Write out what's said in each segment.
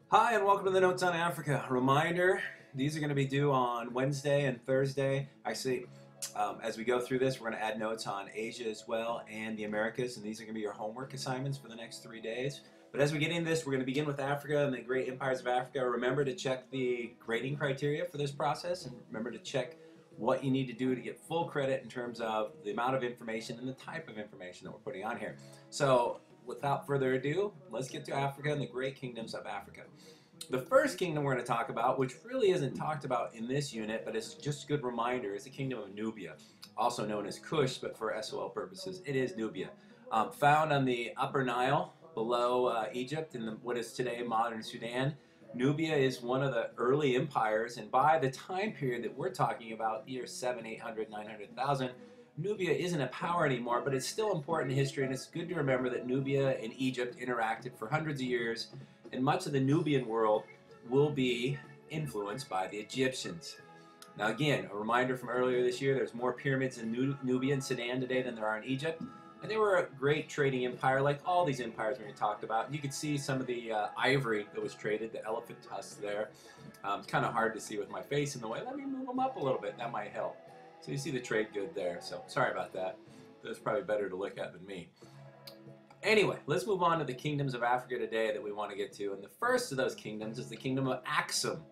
Hi, and welcome to the Notes on Africa. Reminder, these are going to be due on Wednesday and Thursday. Actually, as we go through this, we're going to add notes on Asia as well and the Americas, and these are going to be your homework assignments for the next 3 days. But as we get into this, we're going to begin with Africa and the great empires of Africa. Remember to check the grading criteria for this process, and remember to check what you need to do to get full credit in terms of the amount of information and the type of information that we're putting on here. So, without further ado, let's get to Africa and the great kingdoms of Africa. The first kingdom we're going to talk about, which really isn't talked about in this unit, but it's just a good reminder, is the kingdom of Nubia, also known as Kush, but for SOL purposes, it is Nubia. Found on the Upper Nile, below Egypt, in what is today modern Sudan. Nubia is one of the early empires, and by the time period that we're talking about, the year 7, 800, 900,000, Nubia isn't a power anymore, but it's still important in history, and it's good to remember that Nubia and Egypt interacted for hundreds of years, and much of the Nubian world will be influenced by the Egyptians. Now again, a reminder from earlier this year, there's more pyramids in Nubia and Sudan today than there are in Egypt. And they were a great trading empire, like all these empires we talked about. You could see some of the ivory that was traded, the elephant tusks there. It's kind of hard to see with my face in the way. Let me move them up a little bit. That might help. So you see the trade good there. So sorry about that. That's probably better to look at than me. Anyway, let's move on to the kingdoms of Africa today that we want to get to. And the first of those kingdoms is the kingdom of Axum.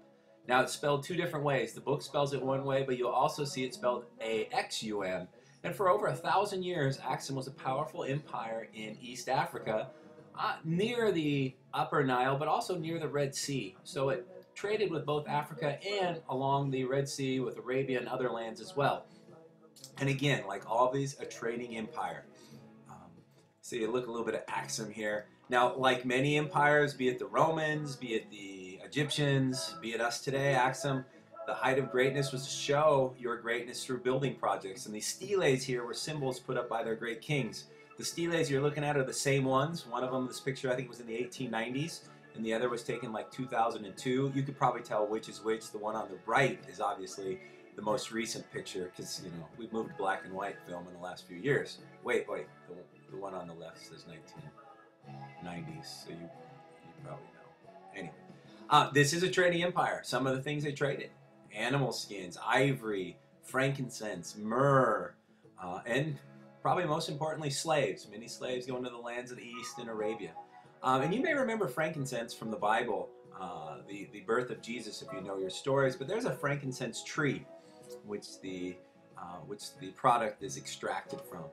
Now, it's spelled two different ways. The book spells it one way, but you'll also see it spelled A-X-U-M. And for over 1,000 years, Axum was a powerful empire in East Africa, near the Upper Nile, but also near the Red Sea. So it traded with both Africa and along the Red Sea with Arabia and other lands as well. And again, like all these, a trading empire. So you look a little bit at Axum here. Now, like many empires, be it the Romans, be it the Egyptians, be it us today, Axum, the height of greatness was to show your greatness through building projects. And these steles here were symbols put up by their great kings. The steles you're looking at are the same ones. One of them, this picture, I think was in the 1890s, and the other was taken like 2002. You could probably tell which is which. The one on the right is obviously the most recent picture because, you know, we've moved to black and white film in the last few years. Wait, the one on the left says 1990s, so you probably know. Anyway, this is a trading empire. Some of the things they traded: animal skins, ivory, frankincense, myrrh, and probably most importantly, slaves. Many slaves going to the lands of the East and Arabia. And you may remember frankincense from the Bible, the birth of Jesus, if you know your stories. But there's a frankincense tree, which the product is extracted from.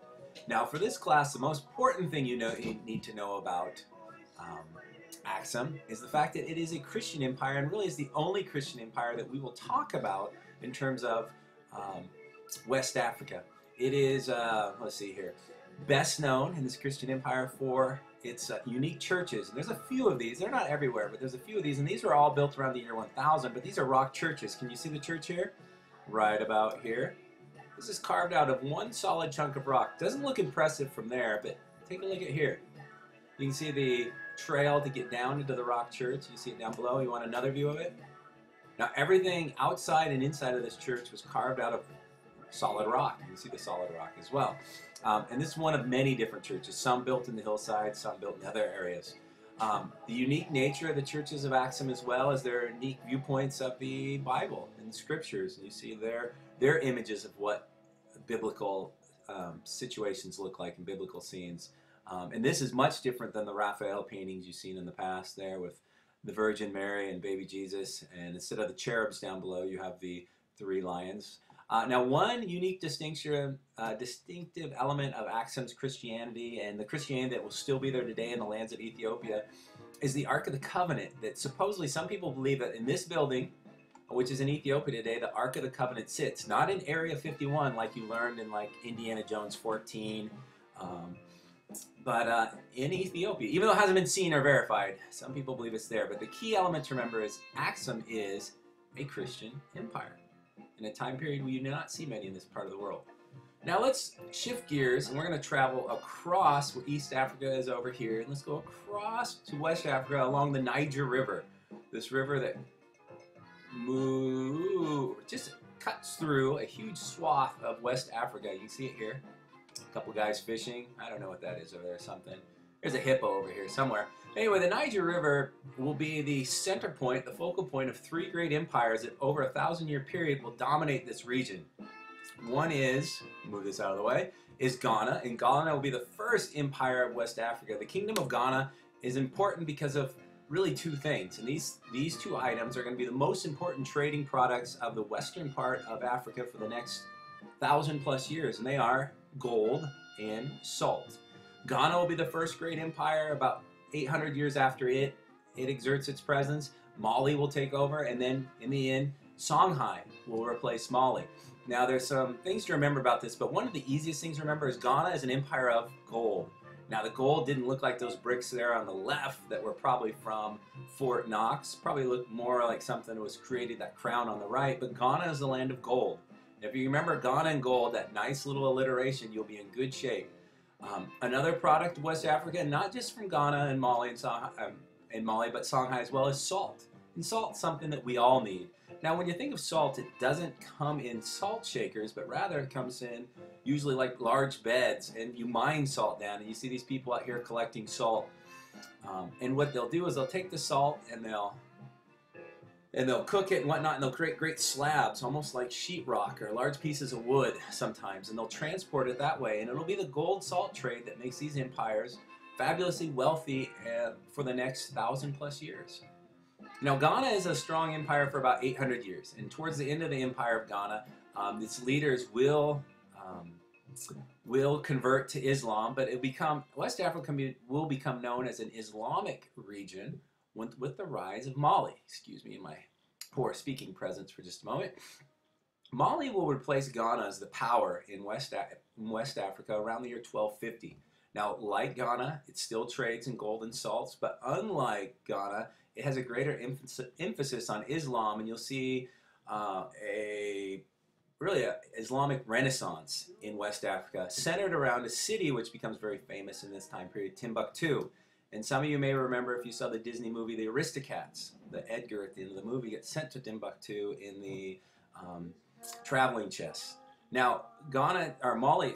Now, for this class, the most important thing you need to know about Axum is the fact that it is a Christian empire, and really is the only Christian empire that we will talk about in terms of West Africa. It is, let's see here, best known in this Christian empire for its unique churches. And there's a few of these. They're not everywhere, but there's a few of these. And these were all built around the year 1000, but these are rock churches. Can you see the church here? Right about here. This is carved out of one solid chunk of rock. Doesn't look impressive from there, but take a look at here. You can see the trail to get down into the rock church. You see it down below. You want another view of it? Now, everything outside and inside of this church was carved out of solid rock. You can see the solid rock as well. And this is one of many different churches, some built in the hillside, some built in other areas. The unique nature of the churches of Axum, as well as their unique viewpoints of the Bible and the scriptures. And you see their images of what biblical situations look like in biblical scenes. And this is much different than the Raphael paintings you've seen in the past there with the Virgin Mary and baby Jesus. And instead of the cherubs down below, you have the three lions. Now, one unique distinctive element of Axum's Christianity, and the Christianity that will still be there today in the lands of Ethiopia, is the Ark of the Covenant. That supposedly some people believe that in this building, which is in Ethiopia today, the Ark of the Covenant sits. Not in Area 51 like you learned in like Indiana Jones 14, but in Ethiopia. Even though it hasn't been seen or verified, some people believe it's there. But the key element to remember is Axum is a Christian empire in a time period we do not see many in this part of the world. Now let's shift gears, and we're going to travel across where East Africa is over here, and let's go across to West Africa along the Niger River. This river that just cuts through a huge swath of West Africa. You can see it here. A couple guys fishing. I don't know what that is over there, something. There's a hippo over here somewhere. Anyway, the Niger River will be the center point, the focal point of three great empires that over a 1,000-year period will dominate this region. One is, move this out of the way, is Ghana, and Ghana will be the first empire of West Africa. The Kingdom of Ghana is important because of really two things, and these two items are going to be the most important trading products of the western part of Africa for the next 1,000+ years, and they are gold and salt. Ghana will be the first great empire about 800 years after it exerts its presence. Mali will take over, and then in the end, Songhai will replace Mali. Now, there's some things to remember about this, but one of the easiest things to remember is Ghana is an empire of gold. Now, the gold didn't look like those bricks there on the left that were probably from Fort Knox. Probably looked more like something that was created, that crown on the right, but Ghana is the land of gold. If you remember Ghana and gold, that nice little alliteration, you'll be in good shape. Another product of West Africa, not just from Ghana and Mali but Songhai as well, is salt. And salt's something that we all need. Now, when you think of salt, it doesn't come in salt shakers, but rather it comes in usually like large beds, and you mine salt down, and you see these people out here collecting salt. And what they'll do is they'll take the salt and they'll cook it and whatnot, and they'll create great slabs, almost like sheetrock or large pieces of wood sometimes, and they'll transport it that way. And it'll be the gold salt trade that makes these empires fabulously wealthy for the next 1,000+ years. Now, Ghana is a strong empire for about 800 years, and towards the end of the empire of Ghana, its leaders will convert to Islam, but West Africa will become known as an Islamic region with the rise of Mali. Excuse me, my poor speaking presence for just a moment. Mali will replace Ghana as the power in West Africa around the year 1250. Now, like Ghana, it still trades in gold and salts, but unlike Ghana, it has a greater emphasis on Islam, and you'll see really an Islamic renaissance in West Africa, centered around a city which becomes very famous in this time period, Timbuktu. And some of you may remember, if you saw the Disney movie The Aristocats, the Edgar at the end of the movie gets sent to Timbuktu in the traveling chest. Now, Mali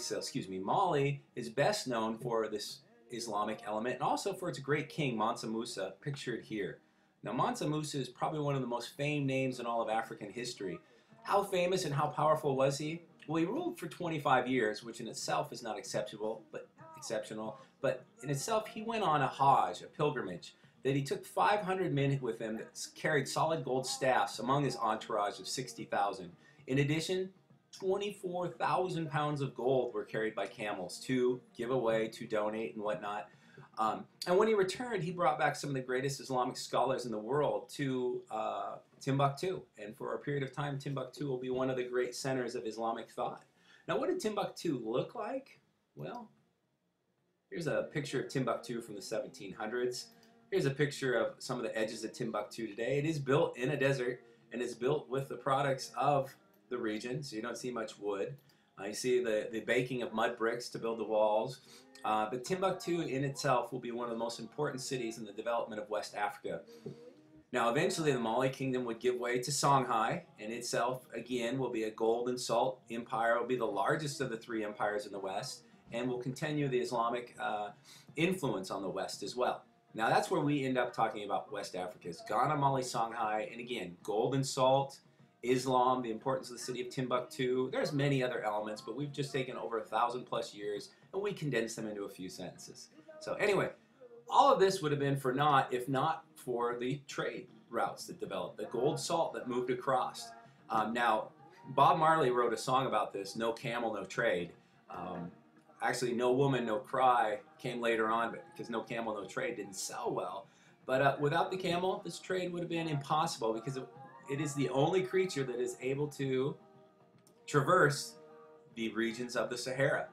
is best known for this Islamic element, and also for its great king, Mansa Musa, pictured here. Now, Mansa Musa is probably one of the most famed names in all of African history. How famous and how powerful was he? Well, he ruled for 25 years, which in itself is not exceptional, but in itself, he went on a Hajj, a pilgrimage, that he took 500 men with him that carried solid gold staffs among his entourage of 60,000. In addition, 24,000 pounds of gold were carried by camels to give away, to donate, and whatnot. And when he returned, he brought back some of the greatest Islamic scholars in the world to Timbuktu. And for a period of time, Timbuktu will be one of the great centers of Islamic thought. Now, what did Timbuktu look like? Well, here's a picture of Timbuktu from the 1700s. Here's a picture of some of the edges of Timbuktu today. It is built in a desert, and it's built with the products of the region, so you don't see much wood. You see the baking of mud bricks to build the walls. But Timbuktu in itself will be one of the most important cities in the development of West Africa. Now, eventually the Mali kingdom would give way to Songhai, and itself, again, will be a gold and salt empire. It will be the largest of the three empires in the West, and will continue the Islamic influence on the West as well. Now, that's where we end up talking about West Africa, is Ghana, Mali, Songhai, and again, gold and salt, Islam, the importance of the city of Timbuktu. There's many other elements, but we've just taken over 1,000+ years, and we condensed them into a few sentences. So anyway, all of this would have been for naught if not for the trade routes that developed, the gold salt that moved across. Now, Bob Marley wrote a song about this, No Camel, No Trade. Actually, No Woman, No Cry came later on, but because No Camel, No Trade didn't sell well. But without the camel, this trade would have been impossible, because it is the only creature that is able to traverse the regions of the Sahara.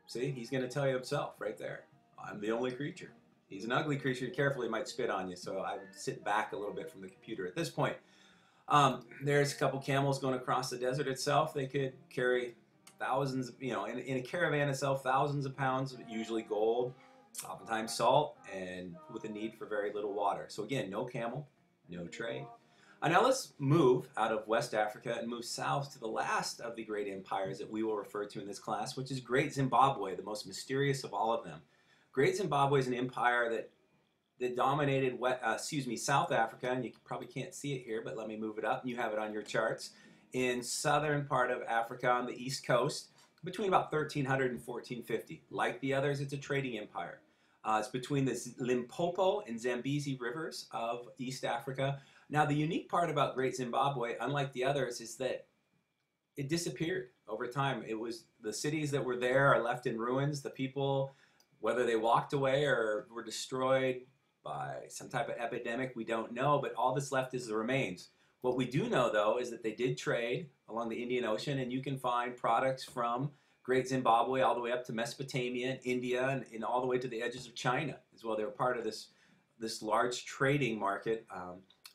See, he's going to tell you himself right there. I'm the only creature. He's an ugly creature. Carefully, he might spit on you, so I would sit back a little bit from the computer at this point. There's a couple camels going across the desert itself. They could carry thousands, in a caravan itself, thousands of pounds of usually gold, oftentimes salt, and with a need for very little water. So again, no camel, no trade. Now let's move out of West Africa and move south to the last of the great empires that we will refer to in this class, which is Great Zimbabwe, the most mysterious of all of them. Great Zimbabwe is an empire that dominated South Africa, and you probably can't see it here, but let me move it up, and you have it on your charts. In southern part of Africa on the east coast, between about 1300 and 1450. Like the others, it's a trading empire. It's between the Limpopo and Zambezi rivers of East Africa. Now, the unique part about Great Zimbabwe, unlike the others, is that it disappeared over time. It was the cities that were there are left in ruins. The people, whether they walked away or were destroyed by some type of epidemic, we don't know, but all that's left is the remains. What we do know, though, is that they did trade along the Indian Ocean, and you can find products from Great Zimbabwe all the way up to Mesopotamia and India and all the way to the edges of China as well. They were part of this large trading market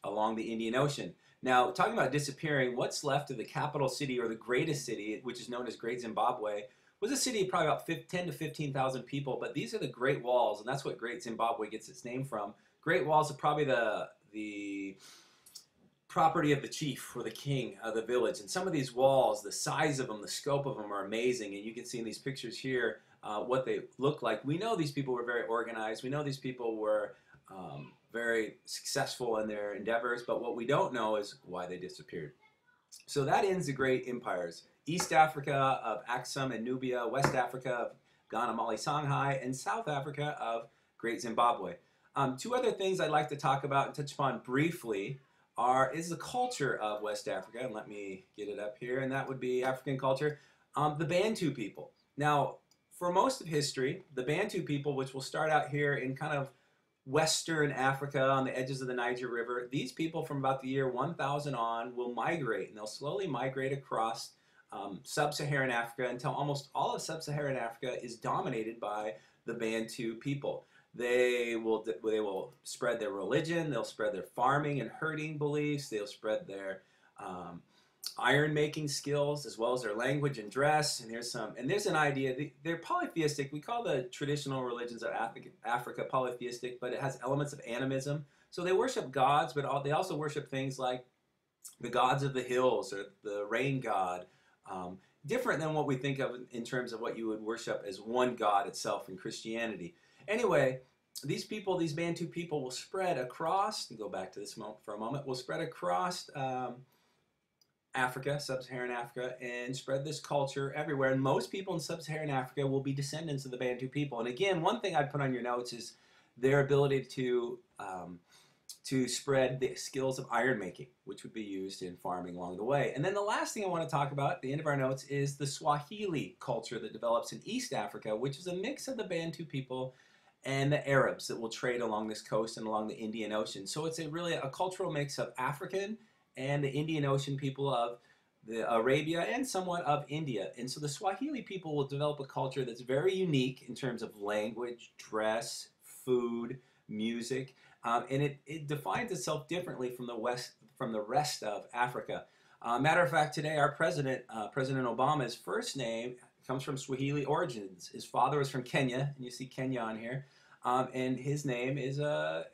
along the Indian Ocean. Now, talking about disappearing, what's left of the capital city, or the greatest city, which is known as Great Zimbabwe, was a city of probably about 10 to 15,000 people, but these are the Great Walls, and that's what Great Zimbabwe gets its name from. Great Walls are probably the property of the chief or the king of the village, and some of these walls, the size of them, the scope of them are amazing, and you can see in these pictures here what they look like. We know these people were very organized. We know these people were very successful in their endeavors, but what we don't know is why they disappeared. So that ends the great empires. East Africa of Aksum and Nubia, West Africa of Ghana, Mali, Songhai, and South Africa of Great Zimbabwe. Two other things I'd like to talk about and touch upon briefly is the culture of West Africa, and let me get it up here, and that would be African culture. The Bantu people. Now, for most of history, the Bantu people, which will start out here in kind of Western Africa on the edges of the Niger River, these people from about the year 1000 on will migrate, and they'll slowly migrate across sub-Saharan Africa until almost all of sub-Saharan Africa is dominated by the Bantu people. They will spread their religion, they'll spread their farming and herding beliefs, they'll spread their iron making skills, as well as their language and dress. And there's an idea, they're polytheistic. We call the traditional religions of Africa polytheistic, but it has elements of animism. So they worship gods, but they also worship things like the gods of the hills or the rain god. Different than what we think of in terms of what you would worship as one god itself in Christianity. Anyway, these people, these Bantu people, will spread across, and go back to this for a moment, will spread across Africa, sub-Saharan Africa, and spread this culture everywhere. And most people in sub-Saharan Africa will be descendants of the Bantu people. And again, one thing I'd put on your notes is their ability to spread the skills of iron making, which would be used in farming along the way. And then the last thing I want to talk about at the end of our notes is the Swahili culture that develops in East Africa, which is a mix of the Bantu people and the Arabs that will trade along this coast and along the Indian Ocean. So it's really a cultural mix of African and the Indian Ocean people of the Arabia and somewhat of India. And so the Swahili people will develop a culture that's very unique in terms of language, dress, food, music, and it defines itself differently from the rest of Africa. Matter of fact, today our President Obama's first name comes from Swahili origins. His father was from Kenya, and you see Kenya on here, and his name is a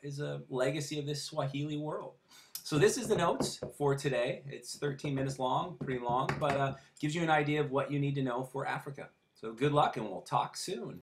legacy of this Swahili world. So this is the notes for today. It's 13 minutes long, pretty long, but gives you an idea of what you need to know for Africa. So good luck, and we'll talk soon.